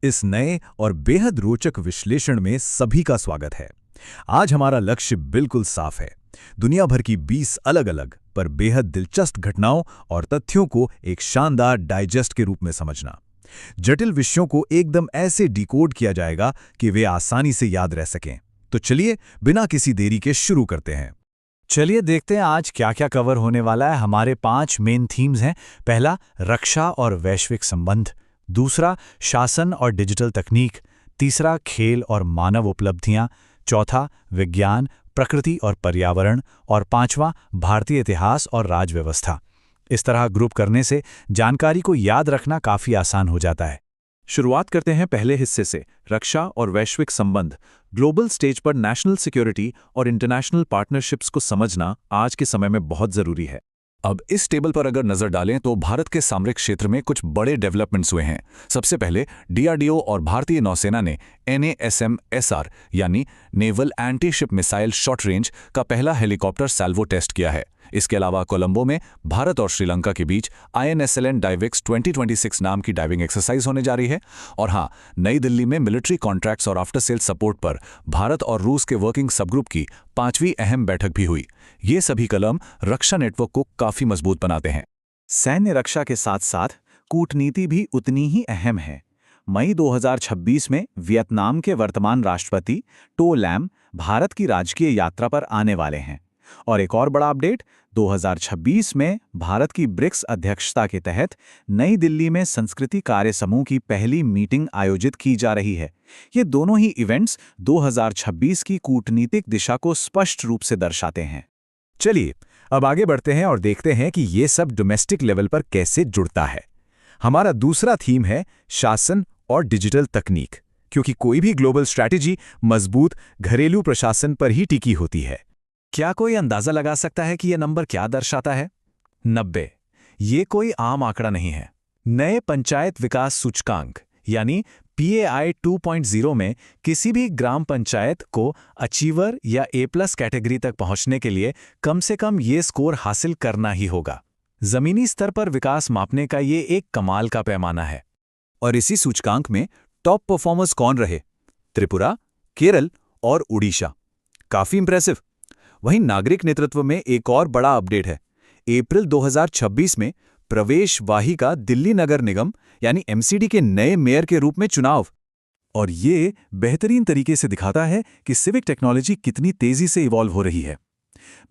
इस नए और बेहद रोचक विश्लेषण में सभी का स्वागत है। आज हमारा लक्ष्य बिल्कुल साफ है। दुनिया भर की 20 अलग-अलग पर बेहद दिलचस्प घटनाओं और तथ्यों को एक शानदार डाइजेस्ट के रूप में समझना। जटिल विषयों को एकदम ऐसे डिकोड किया जाएगा कि वे आसानी से याद रह सकें। तो चलिए, बिना किसी देरी के शुरू करते हैं। चलिए देखते हैं आज क्या क्या कवर होने वाला है। हमारे 5 मेन थीम्स हैं। पहला, रक्षा और वैश्विक संबंध। दूसरा, शासन और डिजिटल तकनीक। तीसरा, खेल और मानव उपलब्धियां। चौथा, विज्ञान, प्रकृति और पर्यावरण। और पांचवा, भारतीय इतिहास और राजव्यवस्था। इस तरह ग्रुप करने से जानकारी को याद रखना काफ़ी आसान हो जाता है। शुरुआत करते हैं पहले हिस्से से, रक्षा और वैश्विक संबंध। ग्लोबल स्टेज पर नेशनल सिक्योरिटी और इंटरनेशनल पार्टनरशिप्स को समझना आज के समय में बहुत ज़रूरी है। अब इस टेबल पर अगर नजर डालें तो भारत के सामरिक क्षेत्र में कुछ बड़े डेवलपमेंट्स हुए हैं। सबसे पहले डीआरडीओ और भारतीय नौसेना ने NASM-SR यानी naval anti ship missile short range का पहला हेलीकॉप्टर सैल्वो टेस्ट किया है। इसके अलावा कोलंबो में भारत और श्रीलंका के बीच INSLN डाइवेक्स 2026 नाम की डाइविंग एक्सरसाइज होने जा रही है। और हाँ, नई दिल्ली में मिलिट्री कॉन्ट्रैक्ट्स और आफ्टर सेल सपोर्ट पर भारत और रूस के वर्किंग सबग्रुप की 5वीं अहम बैठक भी हुई। ये सभी कदम रक्षा नेटवर्क को काफी मजबूत बनाते हैं। सैन्य रक्षा के साथ साथ कूटनीति भी उतनी ही अहम है। मई 2026 में वियतनाम के वर्तमान राष्ट्रपति टो लैम भारत की राजकीय यात्रा पर आने वाले हैं। और एक और बड़ा अपडेट, 2026 में भारत की ब्रिक्स अध्यक्षता के तहत नई दिल्ली में संस्कृति कार्य समूह की पहली मीटिंग आयोजित की जा रही है। ये दोनों ही इवेंट्स 2026 की कूटनीतिक दिशा को स्पष्ट रूप से दर्शाते हैं। चलिए, अब आगे बढ़ते हैं और देखते हैं कि ये सब डोमेस्टिक लेवल पर कैसे जुड़ता है। हमारा दूसरा थीम है शासन और डिजिटल तकनीक, क्योंकि कोई भी ग्लोबल स्ट्रैटेजी मजबूत घरेलू प्रशासन पर ही टिकी होती है। क्या कोई अंदाजा लगा सकता है कि यह नंबर क्या दर्शाता है? 90। ये कोई आम आंकड़ा नहीं है। नए पंचायत विकास सूचकांक यानी PAI 2.0 में किसी भी ग्राम पंचायत को अचीवर या A+ कैटेगरी तक पहुंचने के लिए कम से कम ये स्कोर हासिल करना ही होगा। जमीनी स्तर पर विकास मापने का ये एक कमाल का पैमाना है। और इसी सूचकांक में टॉप परफॉर्मर्स कौन रहे? त्रिपुरा, केरल और उड़ीसा। काफी इंप्रेसिव। वहीं नागरिक नेतृत्व में एक और बड़ा अपडेट है। अप्रैल 2026 में प्रवेश वाही का दिल्ली नगर निगम यानी MCD के नए मेयर के रूप में चुनाव। और ये बेहतरीन तरीके से दिखाता है कि सिविक टेक्नोलॉजी कितनी तेजी से इवॉल्व हो रही है।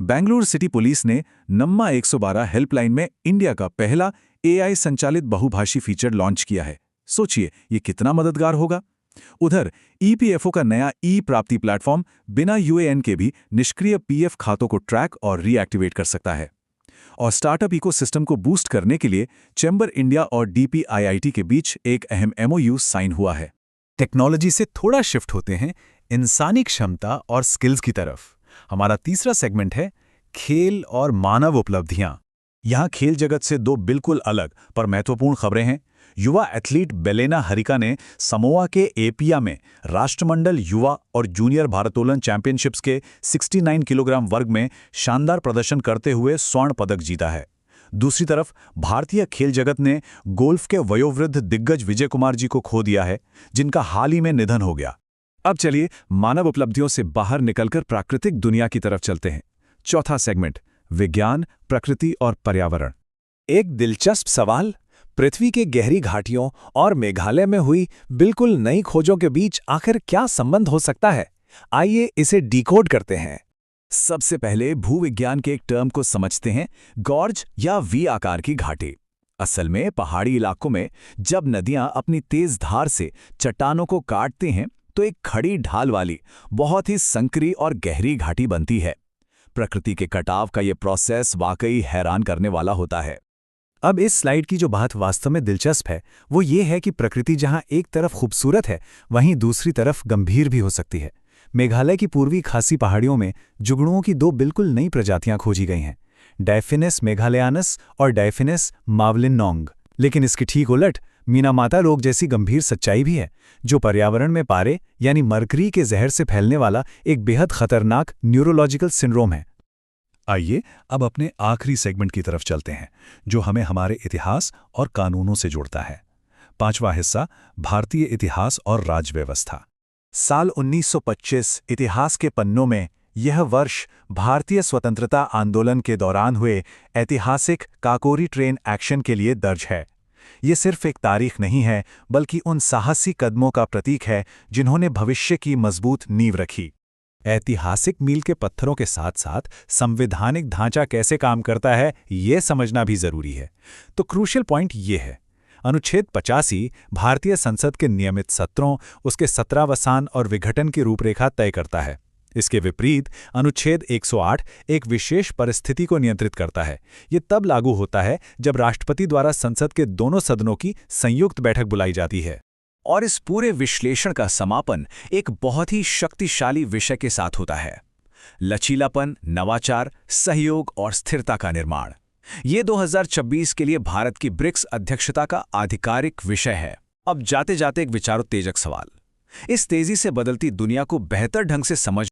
बेंगलुरु सिटी पुलिस ने नम्मा 112 हेल्पलाइन में इंडिया का पहला AI संचालित बहुभाषी फीचर लॉन्च किया है। सोचिए, ये कितना मददगार होगा। उधर EPFO का नया प्राप्ति प्लेटफॉर्म बिना UAN के भी निष्क्रिय PF खातों को ट्रैक और रीएक्टिवेट कर सकता है। और स्टार्टअप इकोसिस्टम को बूस्ट करने के लिए चैम्बर इंडिया और DPIIT के बीच एक अहम MOU साइन हुआ है। टेक्नोलॉजी से थोड़ा शिफ्ट होते हैं इंसानी क्षमता और स्किल्स की तरफ। हमारा तीसरा सेगमेंट है खेल और मानव उपलब्धियां। यहाँ खेल जगत से दो बिल्कुल अलग पर महत्वपूर्ण खबरें हैं। युवा एथलीट बेलेना हरिका ने समोआ के एपिया में राष्ट्रमंडल युवा और जूनियर भारोत्तोलन चैंपियनशिप्स के 69 किलोग्राम वर्ग में शानदार प्रदर्शन करते हुए स्वर्ण पदक जीता है। दूसरी तरफ भारतीय खेल जगत ने गोल्फ के वयोवृद्ध दिग्गज विजय कुमार जी को खो दिया है, जिनका हाल ही में निधन हो गया। अब चलिए मानव उपलब्धियों से बाहर निकलकर प्राकृतिक दुनिया की तरफ चलते हैं। चौथा सेगमेंट, विज्ञान, प्रकृति और पर्यावरण। एक दिलचस्प सवाल, पृथ्वी के गहरी घाटियों और मेघालय में हुई बिल्कुल नई खोजों के बीच आखिर क्या संबंध हो सकता है? आइए इसे डिकोड करते हैं। सबसे पहले भूविज्ञान के एक टर्म को समझते हैं, गॉर्ज या V आकार की घाटी। असल में पहाड़ी इलाकों में जब नदियां अपनी तेज धार से चट्टानों को काटती हैं तो एक खड़ी ढाल वाली बहुत ही संकरी और गहरी घाटी बनती है। प्रकृति के कटाव का ये प्रोसेस वाकई हैरान करने वाला होता है। अब इस स्लाइड की जो बात वास्तव में दिलचस्प है वो ये है कि प्रकृति जहां एक तरफ खूबसूरत है वहीं दूसरी तरफ गंभीर भी हो सकती है। मेघालय की पूर्वी खासी पहाड़ियों में जुगनुओं की दो बिल्कुल नई प्रजातियां खोजी गई हैं, डायफिनस मेघालयानस और डायफिनस मावलिनोंग। लेकिन इसके ठीक उलट मीनामाता रोग जैसी गंभीर सच्चाई भी है, जो पर्यावरण में पारे यानी मरकरी के जहर से फैलने वाला एक बेहद खतरनाक न्यूरोलॉजिकल सिंड्रोम है। आइए अब अपने आखिरी सेगमेंट की तरफ चलते हैं, जो हमें हमारे इतिहास और कानूनों से जोड़ता है। 5वां हिस्सा, भारतीय इतिहास और राजव्यवस्था। साल 1925 इतिहास के पन्नों में यह वर्ष भारतीय स्वतंत्रता आंदोलन के दौरान हुए ऐतिहासिक काकोरी ट्रेन एक्शन के लिए दर्ज है। ये सिर्फ एक तारीख नहीं है, बल्कि उन साहसी कदमों का प्रतीक है जिन्होंने भविष्य की मजबूत नींव रखी। ऐतिहासिक मील के पत्थरों के साथ साथ संवैधानिक ढांचा कैसे काम करता है, ये समझना भी जरूरी है। तो क्रूशियल पॉइंट ये है, अनुच्छेद 85 भारतीय संसद के नियमित सत्रों, उसके सत्रावसान और विघटन की रूपरेखा तय करता है। इसके विपरीत अनुच्छेद 108 एक विशेष परिस्थिति को नियंत्रित करता है। ये तब लागू होता है जब राष्ट्रपति द्वारा संसद के दोनों सदनों की संयुक्त बैठक बुलाई जाती है। और इस पूरे विश्लेषण का समापन एक बहुत ही शक्तिशाली विषय के साथ होता है, लचीलापन, नवाचार, सहयोग और स्थिरता का निर्माण। ये 2026 के लिए भारत की ब्रिक्स अध्यक्षता का आधिकारिक विषय है। अब जाते जाते एक विचारोत्तेजक सवाल, इस तेजी से बदलती दुनिया को बेहतर ढंग से समझ